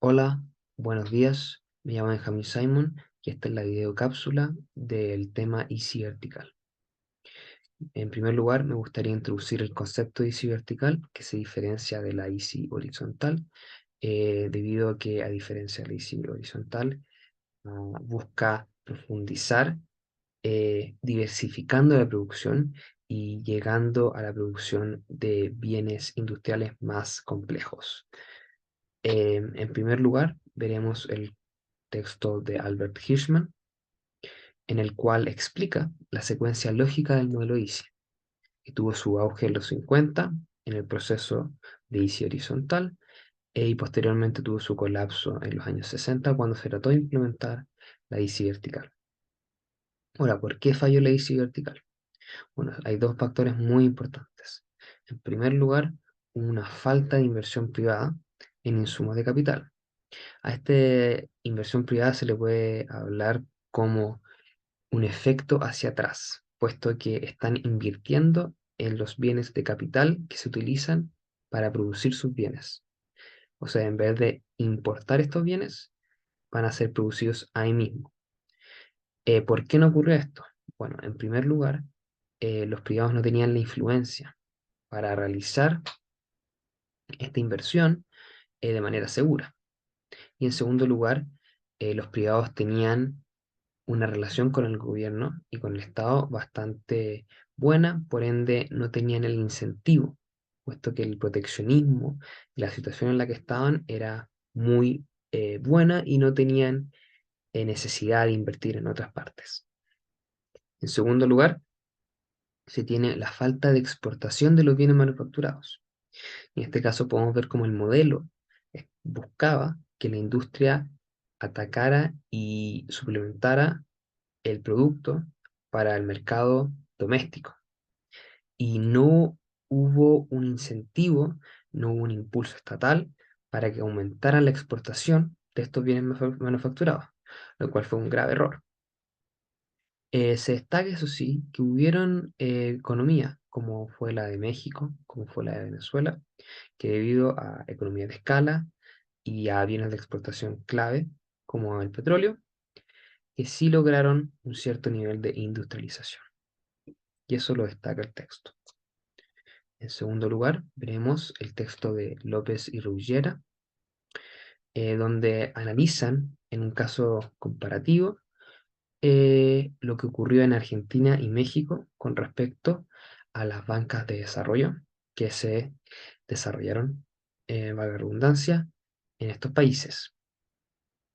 Hola, buenos días. Me llamo Benjamin Simon y esta es la videocápsula del tema Easy Vertical. En primer lugar, me gustaría introducir el concepto de Easy Vertical, que se diferencia de la Easy Horizontal, debido a que, a diferencia de la Easy Horizontal, busca profundizar, diversificando la producción y llegando a la producción de bienes industriales más complejos. En primer lugar, veremos el texto de Albert Hirschman, en el cual explica la secuencia lógica del modelo Easy, que tuvo su auge en los 50 en el proceso de Easy horizontal, y posteriormente tuvo su colapso en los años 60 cuando se trató de implementar la Easy vertical. Ahora, ¿por qué falló la Easy vertical? Bueno, hay dos factores muy importantes. En primer lugar, una falta de inversión privada en insumos de capital. A esta inversión privada se le puede hablar como un efecto hacia atrás, puesto que están invirtiendo en los bienes de capital que se utilizan para producir sus bienes. O sea, en vez de importar estos bienes, van a ser producidos ahí mismo. ¿Por qué no ocurrió esto? Bueno, en primer lugar, los privados no tenían la influencia para realizar esta inversión de manera segura. Y en segundo lugar, los privados tenían una relación con el gobierno y con el Estado bastante buena, por ende no tenían el incentivo, puesto que el proteccionismo y la situación en la que estaban era muy buena y no tenían necesidad de invertir en otras partes. En segundo lugar, se tiene la falta de exportación de los bienes manufacturados. En este caso podemos ver cómo el modelo buscaba que la industria atacara y suplementara el producto para el mercado doméstico. Y no hubo un incentivo, no hubo un impulso estatal para que aumentara la exportación de estos bienes manufacturados, lo cual fue un grave error. Se destaca, eso sí, que hubieron economías, como fue la de México, como fue la de Venezuela, que debido a economías de escala y a bienes de exportación clave, como el petróleo, que sí lograron un cierto nivel de industrialización. Y eso lo destaca el texto. En segundo lugar, veremos el texto de López y Ruggera, donde analizan en un caso comparativo lo que ocurrió en Argentina y México con respecto a las bancas de desarrollo que se desarrollaron, valga la redundancia, en estos países.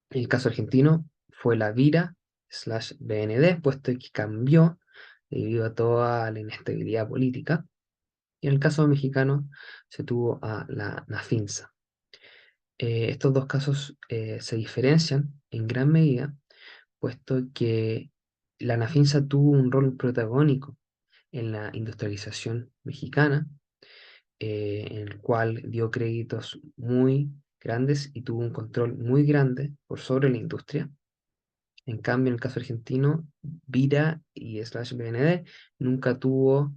En el caso argentino fue la Vira/BND, puesto que cambió debido a toda la inestabilidad política. Y en el caso mexicano se tuvo a la Nafinsa. Estos dos casos se diferencian en gran medida, puesto que la Nafinsa tuvo un rol protagónico en la industrialización mexicana, en el cual dio créditos muy grandes y tuvo un control muy grande por sobre la industria. En cambio, en el caso argentino, Vira y slash BND nunca tuvo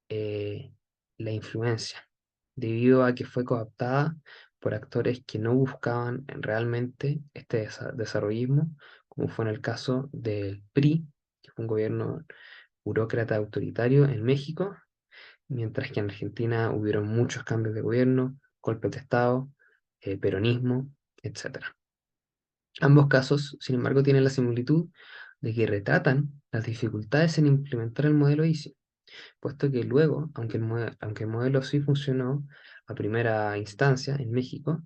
eh, la influencia, debido a que fue cooptada por actores que no buscaban realmente este desarrollismo, como fue en el caso del PRI, que fue un gobierno burócrata autoritario en México, mientras que en Argentina hubieron muchos cambios de gobierno, golpes de Estado, peronismo, etc. Ambos casos, sin embargo, tienen la similitud de que retratan las dificultades en implementar el modelo Easy, puesto que luego, aunque el modelo sí funcionó a primera instancia en México,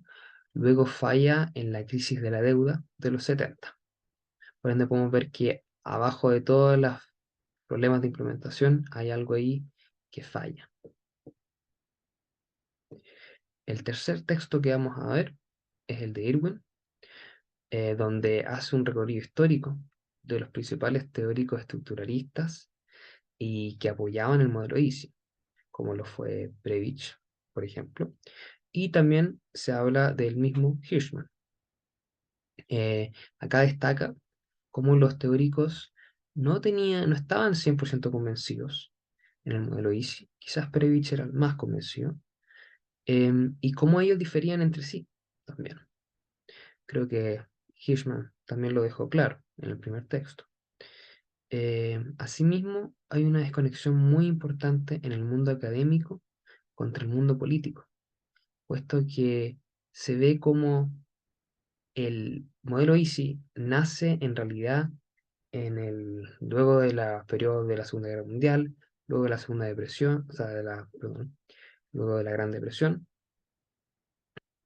luego falla en la crisis de la deuda de los 70. Por ende, podemos ver que abajo de todos los problemas de implementación hay algo ahí que falla. El tercer texto que vamos a ver es el de Irwin, donde hace un recorrido histórico de los principales teóricos estructuralistas y que apoyaban el modelo Easy, como lo fue Previch, por ejemplo, y también se habla del mismo Hirschman. Acá destaca cómo los teóricos no estaban 100% convencidos en el modelo Easy, quizás Previch era el más convencido, y cómo ellos diferían entre sí también. Creo que Hirschman también lo dejó claro en el primer texto. Asimismo, hay una desconexión muy importante en el mundo académico contra el mundo político, puesto que se ve como el modelo Easy nace en realidad luego de la periodo de la Segunda Guerra Mundial, luego de la Segunda Depresión, o sea, perdón, luego de la Gran Depresión,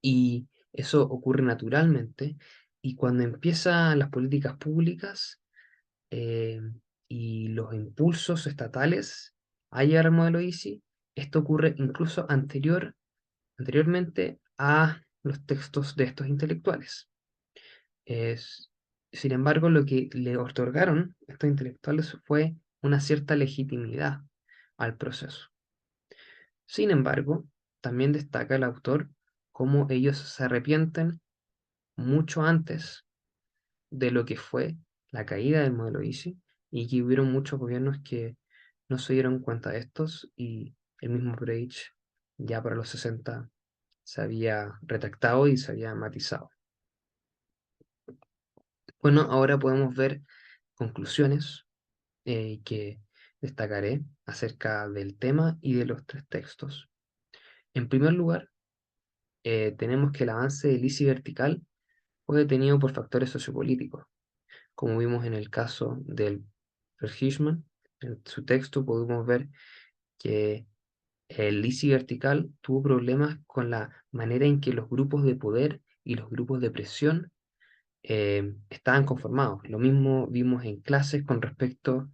y eso ocurre naturalmente, y cuando empiezan las políticas públicas eh, y los impulsos estatales a llegar al modelo Easy, esto ocurre incluso anteriormente a los textos de estos intelectuales. Es, Sin embargo, lo que le otorgaron estos intelectuales fue una cierta legitimidad al proceso. Sin embargo, también destaca el autor cómo ellos se arrepienten mucho antes de lo que fue la caída del modelo Easy y que hubieron muchos gobiernos que no se dieron cuenta de estos y el mismo Brecht ya para los 60 se había retractado y se había matizado. Bueno, ahora podemos ver conclusiones que destacaré acerca del tema y de los tres textos. En primer lugar, tenemos que el avance del ICI vertical fue detenido por factores sociopolíticos, como vimos en el caso del Hirschman. En su texto podemos ver que el ICI vertical tuvo problemas con la manera en que los grupos de poder y los grupos de presión estaban conformados. Lo mismo vimos en clases con respecto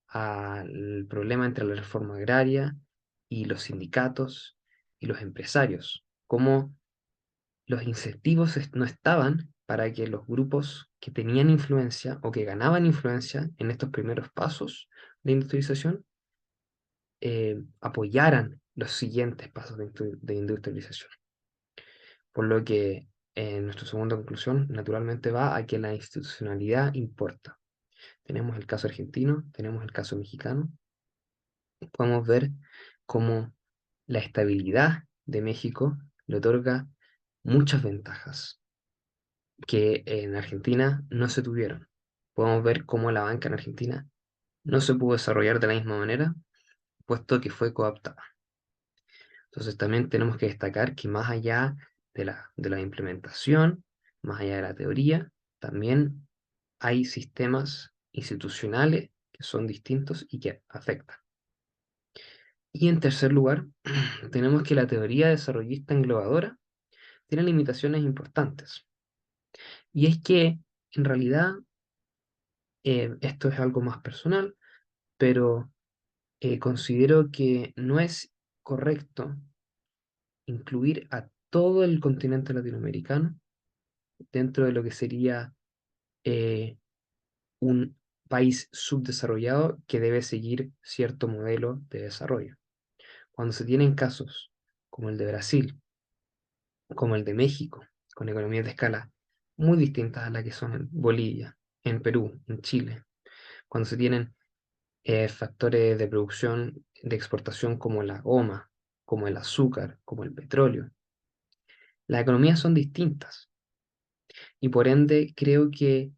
al problema entre la reforma agraria y los sindicatos y los empresarios, cómo los incentivos no estaban para que los grupos que tenían influencia o que ganaban influencia en estos primeros pasos de industrialización apoyaran los siguientes pasos de industrialización. Por lo que nuestra segunda conclusión naturalmente va a que la institucionalidad importa. Tenemos el caso argentino, tenemos el caso mexicano. Podemos ver cómo la estabilidad de México le otorga muchas ventajas que en Argentina no se tuvieron. Podemos ver cómo la banca en Argentina no se pudo desarrollar de la misma manera, puesto que fue cooptada. Entonces también tenemos que destacar que más allá de la implementación, más allá de la teoría, también hay sistemas institucionales que son distintos y que afectan. Y en tercer lugar, tenemos que la teoría desarrollista englobadora tiene limitaciones importantes. Y es que, en realidad, esto es algo más personal, pero considero que no es correcto incluir a todo el continente latinoamericano dentro de lo que sería eh, un país subdesarrollado que debe seguir cierto modelo de desarrollo. Cuando se tienen casos como el de Brasil, como el de México, con economías de escala muy distintas a las que son en Bolivia, en Perú, en Chile, cuando se tienen factores de producción de exportación como la goma, como el azúcar, como el petróleo. Las economías son distintas y por ende creo que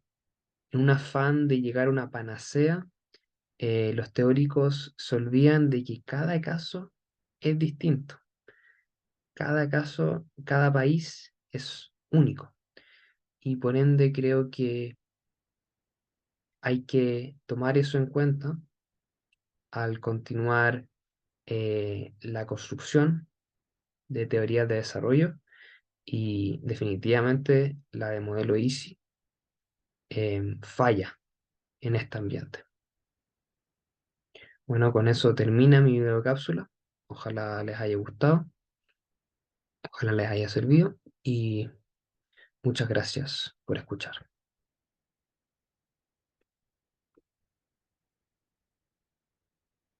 en un afán de llegar a una panacea, los teóricos se olvidan de que cada caso es distinto. Cada caso, cada país es único y por ende creo que hay que tomar eso en cuenta al continuar la construcción de teorías de desarrollo y definitivamente la de modelo Easy falla en este ambiente. Bueno, con eso termina mi videocápsula. Ojalá les haya gustado, ojalá les haya servido y muchas gracias por escuchar.